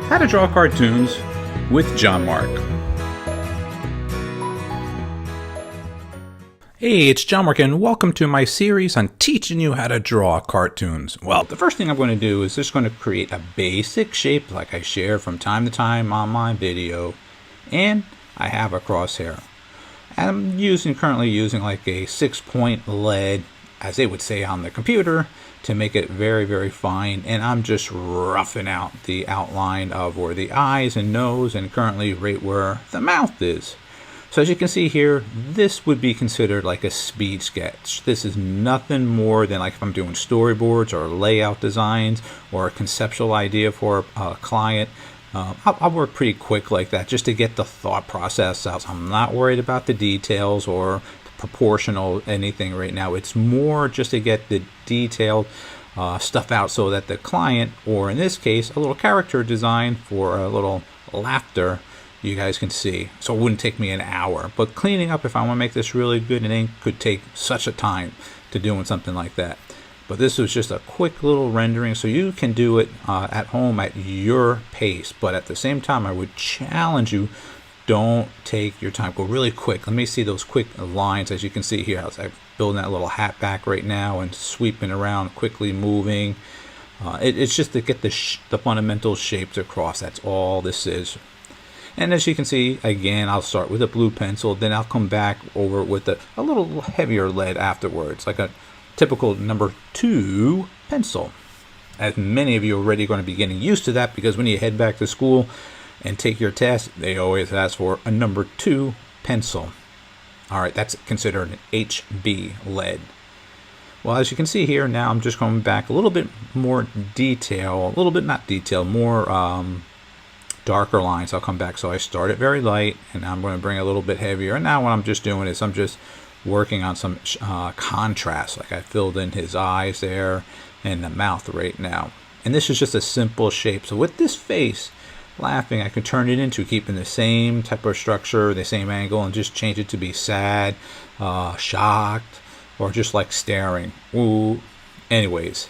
How to Draw Cartoons with John-Marc. Hey, it's John-Marc and welcome to my series on teaching you how to draw cartoons. Well, the first thing I'm going to do is just going to create a basic shape like I share from time to time on my video, and I have a crosshair. I'm currently using like a 6-point lead, as they would say on the computer, to make it very, very fine, and I'm just roughing out the outline of where the eyes and nose and currently right where the mouth is. So as you can see here, this would be considered like a speed sketch. This is nothing more than like if I'm doing storyboards or layout designs or a conceptual idea for a client. I'll work pretty quick like that just to get the thought process out. So I'm not worried about the details or proportional anything right now. It's more just to get the detailed stuff out so that the client, or in this case a little character design for a little laughter, you guys can see. So it wouldn't take me an hour, but cleaning up, if I want to make this really good in ink, could take such a time to doing something like that. But this was just a quick little rendering, so you can do it at home at your pace. But at the same time, I would challenge you, don't take your time. Go really quick. Let me see those quick lines. As you can see here, I'm building that little hat back right now and sweeping around, quickly moving. It's just to get the fundamental shapes across. That's all this is. And as you can see, again, I'll start with a blue pencil, then I'll come back over with a little heavier lead afterwards, like a typical number 2 pencil. As many of you are already going to be getting used to that, because when you head back to school and take your test, they always ask for a number 2 pencil. All right, that's considered an HB lead. Well, as you can see here, now I'm just going back a little bit more detail, a little bit, not detail, more darker lines. I'll come back. So I start it very light, and now I'm going to bring it a little bit heavier. And now what I'm just doing is I'm just working on some contrast. Like I filled in his eyes there and the mouth right now. And this is just a simple shape. So with this face laughing, I can turn it into keeping the same type of structure, the same angle, and just change it to be sad, shocked, or just like staring. Ooh. Anyways.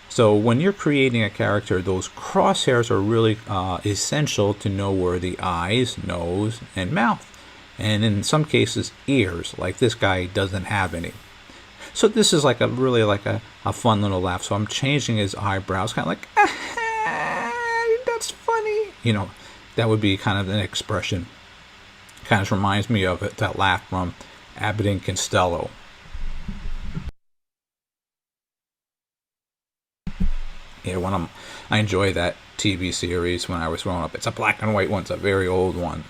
So when you're creating a character, those crosshairs are really essential to know where the eyes, nose, and mouth, and in some cases ears, like this guy doesn't have any. So this is like really like a fun little laugh. So I'm changing his eyebrows, kind of like, that's funny. You know, that would be kind of an expression. Kind of reminds me of it, that laugh from Abbott and Costello. Yeah, I enjoy that TV series when I was growing up. It's a black and white one. It's a very old one.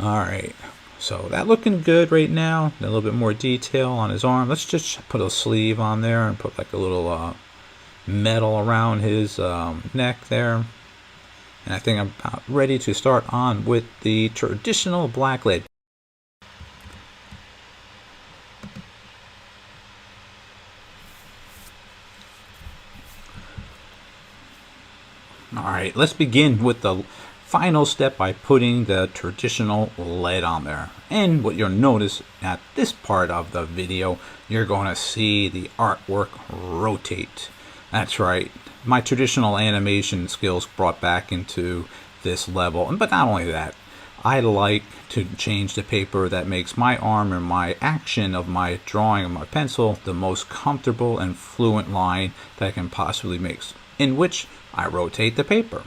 All right. So that looking good right now. A little bit more detail on his arm. Let's just put a sleeve on there and put like a little metal around his neck there. And I think I'm about ready to start on with the traditional black lead. All right, let's begin with the final step by putting the traditional lead on there. And what you'll notice at this part of the video, you're going to see the artwork rotate. That's right, my traditional animation skills brought back into this level. But not only that, I like to change the paper that makes my arm and my action of my drawing of my pencil the most comfortable and fluent line that I can possibly make, in which I rotate the paper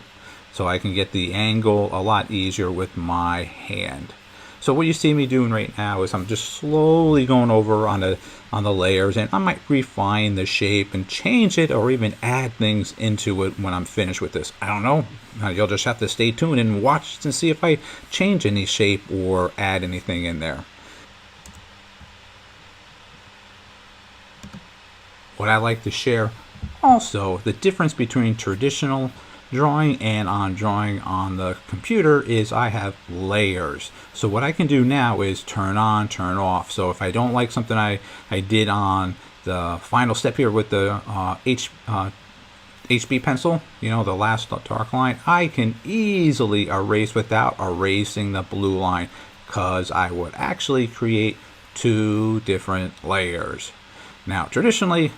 so I can get the angle a lot easier with my hand. So what you see me doing right now is I'm just slowly going over on the layers, and I might refine the shape and change it or even add things into it when I'm finished with this. I don't know. You'll just have to stay tuned and watch and see if I change any shape or add anything in there. What I like to share also, the difference between traditional drawing and drawing on the computer is I have layers. So what I can do now is turn on, turn off. So if I don't like something I did on the final step here with the HB pencil, you know, the last dark line, I can easily erase without erasing the blue line, because I would actually create 2 different layers. Now, traditionally,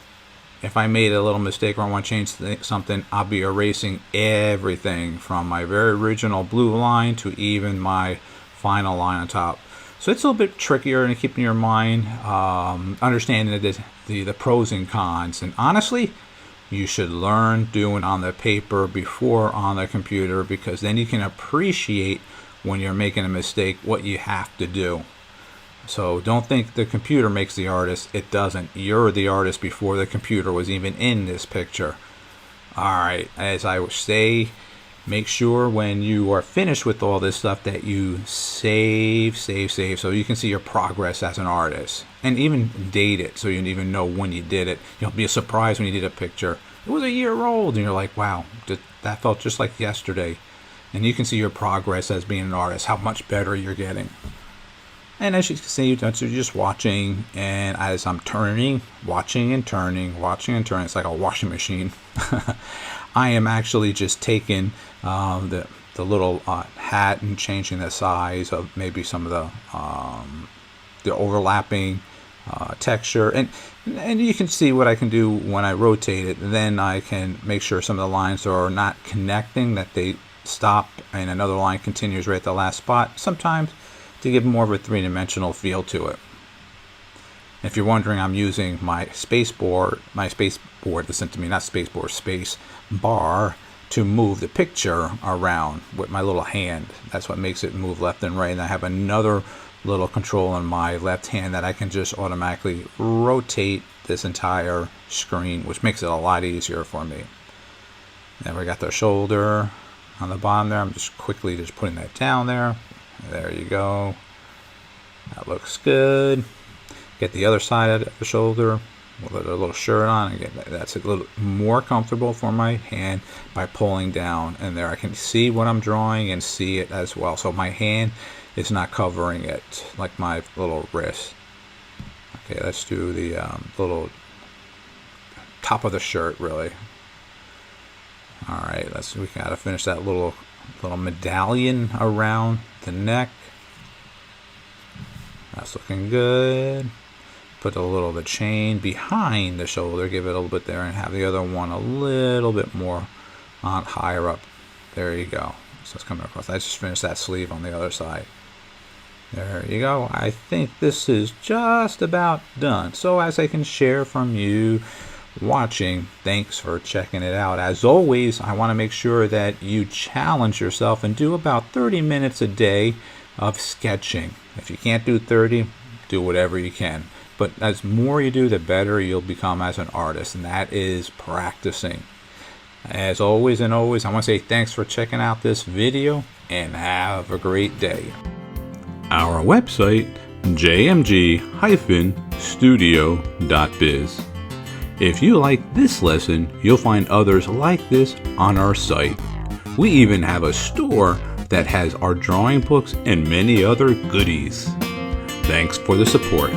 if I made a little mistake or I want to change something, I'll be erasing everything from my very original blue line to even my final line on top. So it's a little bit trickier in keeping your mind, understanding the pros and cons. And honestly, you should learn doing on the paper before on the computer, because then you can appreciate when you're making a mistake what you have to do. So don't think the computer makes the artist. It doesn't. You're the artist before the computer was even in this picture. Alright, as I would say, make sure when you are finished with all this stuff that you save, so you can see your progress as an artist. And even date it so you even know when you did it. You'll be surprised when you did a picture. It was a year old and you're like, wow, that felt just like yesterday. And you can see your progress as being an artist, how much better you're getting. And as you can see, you're just watching, and as I'm turning, watching and turning, it's like a washing machine. I am actually just taking the little hat and changing the size of maybe some of the overlapping texture, and you can see what I can do when I rotate it. Then I can make sure some of the lines are not connecting, that they stop and another line continues right at the last spot. Sometimes to give more of a three-dimensional feel to it. If you're wondering, I'm using my space board, listen to me, not space board, space bar, to move the picture around with my little hand. That's what makes it move left and right. And I have another little control on my left hand that I can just automatically rotate this entire screen, which makes it a lot easier for me. Then we got the shoulder on the bottom there. I'm just quickly just putting that down there. There you go. That looks good. Get the other side of the shoulder with a little shirt on. Again, that's a little more comfortable for my hand by pulling down. And there I can see what I'm drawing and see it as well. So my hand is not covering it like my little wrist. Okay, let's do the little top of the shirt, really. All right, we gotta finish that little medallion around the neck. That's looking good. Put a little of the chain behind the shoulder, give it a little bit there, and have the other one a little bit more on higher up. There you go. So it's coming across. I just finished that sleeve on the other side. There you go. I think this is just about done. So as I can share from you watching, thanks for checking it out. As always, I want to make sure that you challenge yourself and do about 30 minutes a day of sketching. If you can't do 30, do whatever you can. But as more you do, the better you'll become as an artist, and that is practicing. As always and always, I want to say thanks for checking out this video, and have a great day. Our website, jmg-studio.biz. If you like this lesson, you'll find others like this on our site. We even have a store that has our drawing books and many other goodies. Thanks for the support.